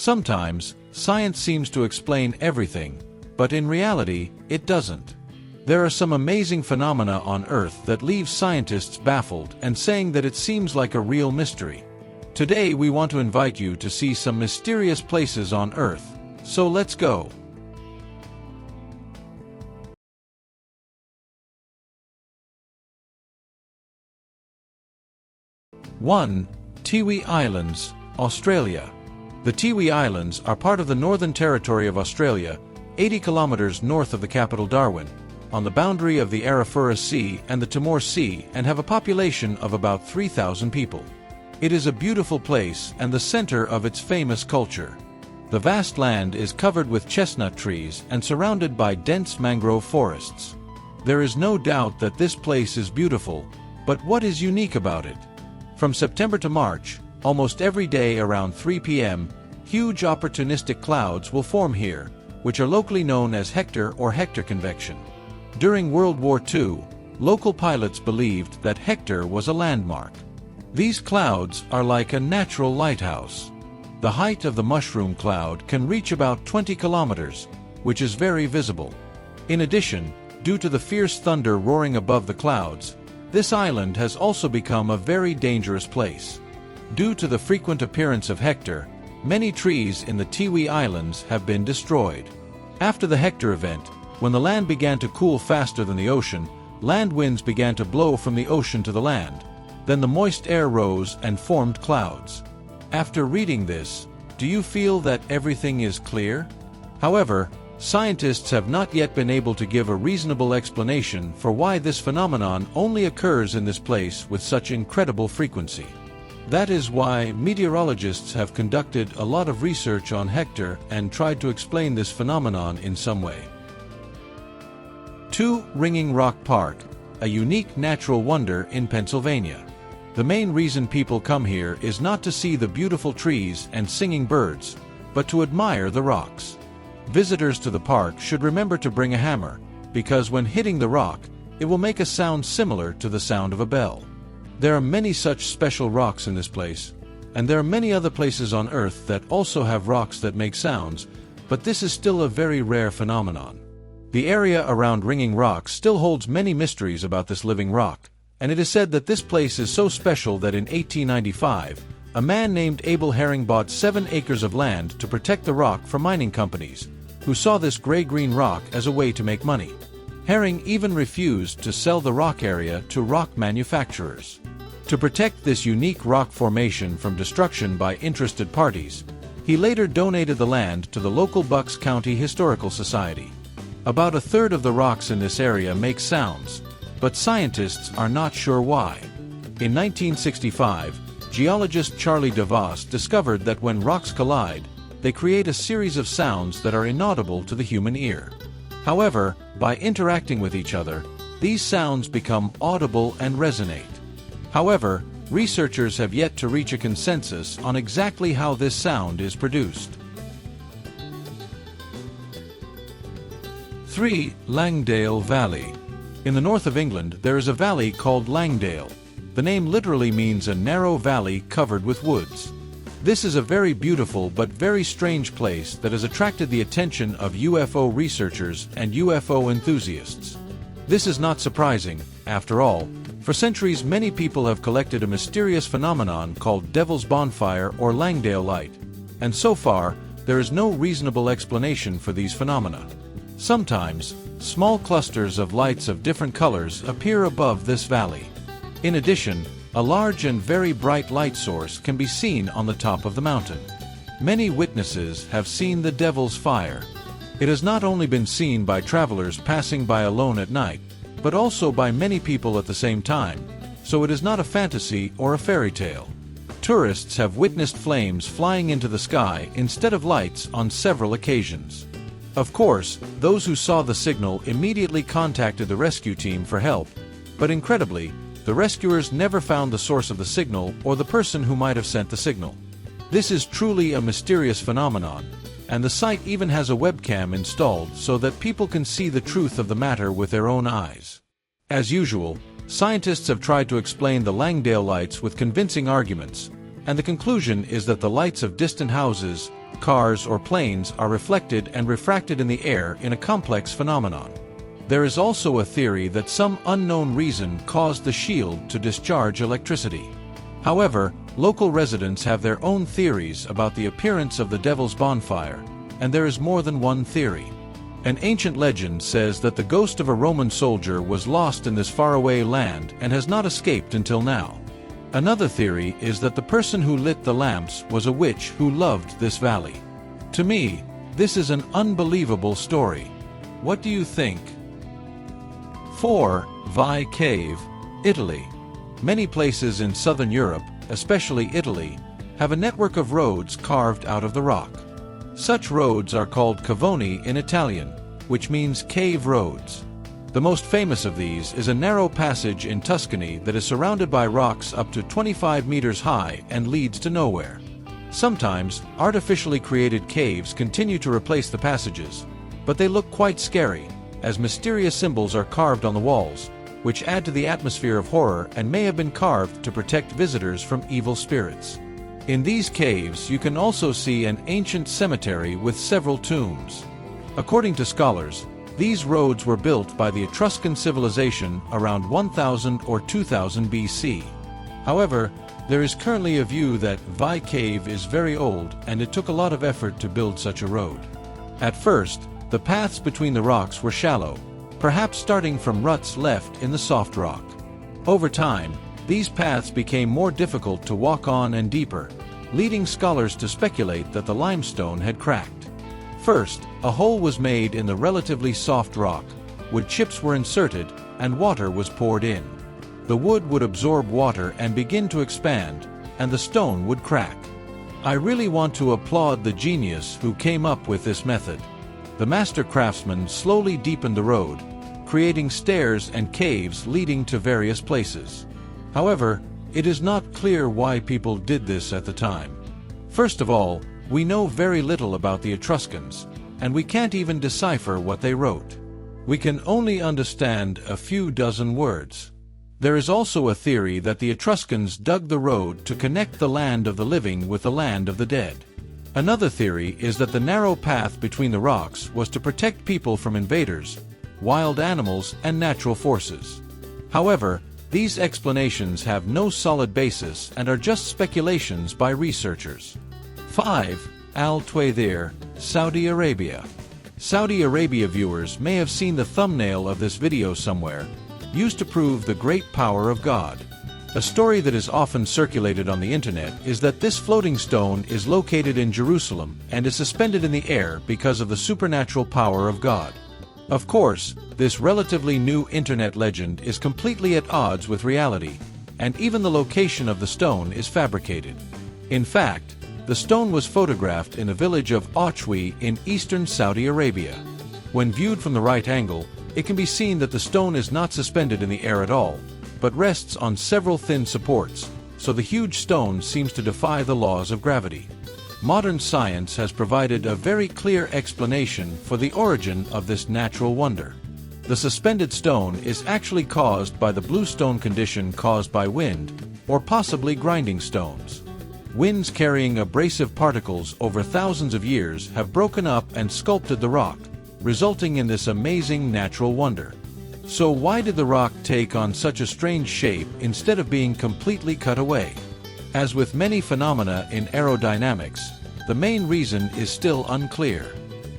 Sometimes, science seems to explain everything, but in reality, it doesn't. There are some amazing phenomena on Earth that leave scientists baffled and saying that it seems like a real mystery. Today we want to invite you to see some mysterious places on Earth, so let's go. One, Tiwi Islands, Australia. The Tiwi Islands are part of the Northern Territory of Australia, 80 kilometers north of the capital Darwin, on the boundary of the Arafura Sea and the Timor Sea, and have a population of about 3,000 people. It is a beautiful place and the center of its famous culture. The vast land is covered with chestnut trees and surrounded by dense mangrove forests. There is no doubt that this place is beautiful, but what is unique about it? From September to March, almost every day around 3 p.m., huge opportunistic clouds will form here, which are locally known as Hector or Hector convection. During World War II, local pilots believed that Hector was a landmark. These clouds are like a natural lighthouse. The height of the mushroom cloud can reach about 20 kilometers, which is very visible. In addition, due to the fierce thunder roaring above the clouds, this island has also become a very dangerous place. Due to the frequent appearance of Hector, many trees in the Tiwi Islands have been destroyed. After the Hector event, when the land began to cool faster than the ocean, land winds began to blow from the ocean to the land. Then the moist air rose and formed clouds. After reading this, do you feel that everything is clear? However, scientists have not yet been able to give a reasonable explanation for why this phenomenon only occurs in this place with such incredible frequency. That is why meteorologists have conducted a lot of research on Hector and tried to explain this phenomenon in some way. 2. Ringing Rock Park, a unique natural wonder in Pennsylvania. The main reason people come here is not to see the beautiful trees and singing birds, but to admire the rocks. Visitors to the park should remember to bring a hammer, because when hitting the rock, it will make a sound similar to the sound of a bell. There are many such special rocks in this place, and there are many other places on Earth that also have rocks that make sounds, but this is still a very rare phenomenon. The area around Ringing Rock still holds many mysteries about this living rock, and it is said that this place is so special that in 1895, a man named Abel Herring bought 7 acres of land to protect the rock from mining companies, who saw this gray-green rock as a way to make money. Herring even refused to sell the rock area to rock manufacturers. To protect this unique rock formation from destruction by interested parties, he later donated the land to the local Bucks County Historical Society. About a third of the rocks in this area make sounds, but scientists are not sure why. In 1965, geologist Charlie DeVos discovered that when rocks collide, they create a series of sounds that are inaudible to the human ear. However, by interacting with each other, these sounds become audible and resonate. However, researchers have yet to reach a consensus on exactly how this sound is produced. 3. Langdale Valley. In the north of England, there is a valley called Langdale. The name literally means a narrow valley covered with woods. This is a very beautiful but very strange place that has attracted the attention of UFO researchers and UFO enthusiasts. This is not surprising, after all. For centuries many people have collected a mysterious phenomenon called Devil's Bonfire or Langdale Light, and so far, there is no reasonable explanation for these phenomena. Sometimes, small clusters of lights of different colors appear above this valley. In addition, a large and very bright light source can be seen on the top of the mountain. Many witnesses have seen the Devil's Fire. It has not only been seen by travelers passing by alone at night, but also by many people at the same time, so it is not a fantasy or a fairy tale. Tourists have witnessed flames flying into the sky instead of lights on several occasions. Of course, those who saw the signal immediately contacted the rescue team for help, but incredibly, the rescuers never found the source of the signal or the person who might have sent the signal. This is truly a mysterious phenomenon, and the site even has a webcam installed so that people can see the truth of the matter with their own eyes. As usual, scientists have tried to explain the Langdale lights with convincing arguments, and the conclusion is that the lights of distant houses, cars or planes are reflected and refracted in the air in a complex phenomenon. There is also a theory that some unknown reason caused the shield to discharge electricity. However, local residents have their own theories about the appearance of the Devil's Bonfire, and there is more than one theory. An ancient legend says that the ghost of a Roman soldier was lost in this faraway land and has not escaped until now. Another theory is that the person who lit the lamps was a witch who loved this valley. To me, this is an unbelievable story. What do you think? 4. Vi Cave, Italy. Many places in southern Europe, especially Italy, have a network of roads carved out of the rock. Such roads are called cavoni in Italian, which means cave roads. The most famous of these is a narrow passage in Tuscany that is surrounded by rocks up to 25 meters high and leads to nowhere. Sometimes, artificially created caves continue to replace the passages, but they look quite scary, as mysterious symbols are carved on the walls, which add to the atmosphere of horror and may have been carved to protect visitors from evil spirits. In these caves, you can also see an ancient cemetery with several tombs. According to scholars, these roads were built by the Etruscan civilization around 1000 or 2000 BC. However, there is currently a view that Vi Cave is very old and it took a lot of effort to build such a road. At first, the paths between the rocks were shallow, perhaps starting from ruts left in the soft rock. Over time, these paths became more difficult to walk on and deeper, leading scholars to speculate that the limestone had cracked. First, a hole was made in the relatively soft rock, wood chips were inserted, and water was poured in. The wood would absorb water and begin to expand, and the stone would crack. I really want to applaud the genius who came up with this method. The master craftsman slowly deepened the road, creating stairs and caves leading to various places. However, it is not clear why people did this at the time. First of all, we know very little about the Etruscans, and we can't even decipher what they wrote. We can only understand a few dozen words. There is also a theory that the Etruscans dug the road to connect the land of the living with the land of the dead. Another theory is that the narrow path between the rocks was to protect people from invaders, wild animals, and natural forces. However, these explanations have no solid basis and are just speculations by researchers. 5. Al-Twathir, Saudi Arabia. Saudi Arabia viewers may have seen the thumbnail of this video somewhere, used to prove the great power of God. A story that is often circulated on the internet is that this floating stone is located in Jerusalem and is suspended in the air because of the supernatural power of God. Of course, this relatively new internet legend is completely at odds with reality, and even the location of the stone is fabricated. In fact, the stone was photographed in the village of Tiwi in eastern Saudi Arabia. When viewed from the right angle, it can be seen that the stone is not suspended in the air at all, but rests on several thin supports, so the huge stone seems to defy the laws of gravity. Modern science has provided a very clear explanation for the origin of this natural wonder. The suspended stone is actually caused by the bluestone condition caused by wind, or possibly grinding stones. Winds carrying abrasive particles over thousands of years have broken up and sculpted the rock, resulting in this amazing natural wonder. So why did the rock take on such a strange shape instead of being completely cut away? As with many phenomena in aerodynamics, the main reason is still unclear.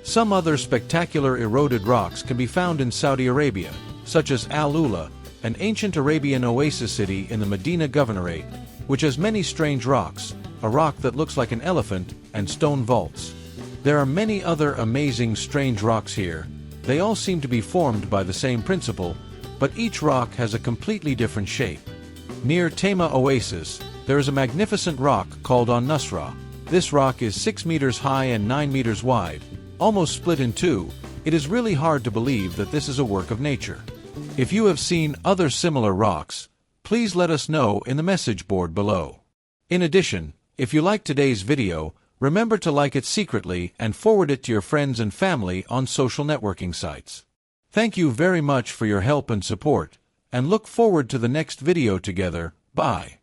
Some other spectacular eroded rocks can be found in Saudi Arabia, such as Al-Ula, an ancient Arabian oasis city in the Medina Governorate, which has many strange rocks, a rock that looks like an elephant, and stone vaults. There are many other amazing strange rocks here. They all seem to be formed by the same principle, but each rock has a completely different shape. Near Tema Oasis, there is a magnificent rock called Nusra. This rock is 6 meters high and 9 meters wide, almost split in two. It is really hard to believe that this is a work of nature. If you have seen other similar rocks, please let us know in the message board below. In addition, if you liked today's video, remember to like it secretly and forward it to your friends and family on social networking sites. Thank you very much for your help and support, and look forward to the next video together. Bye.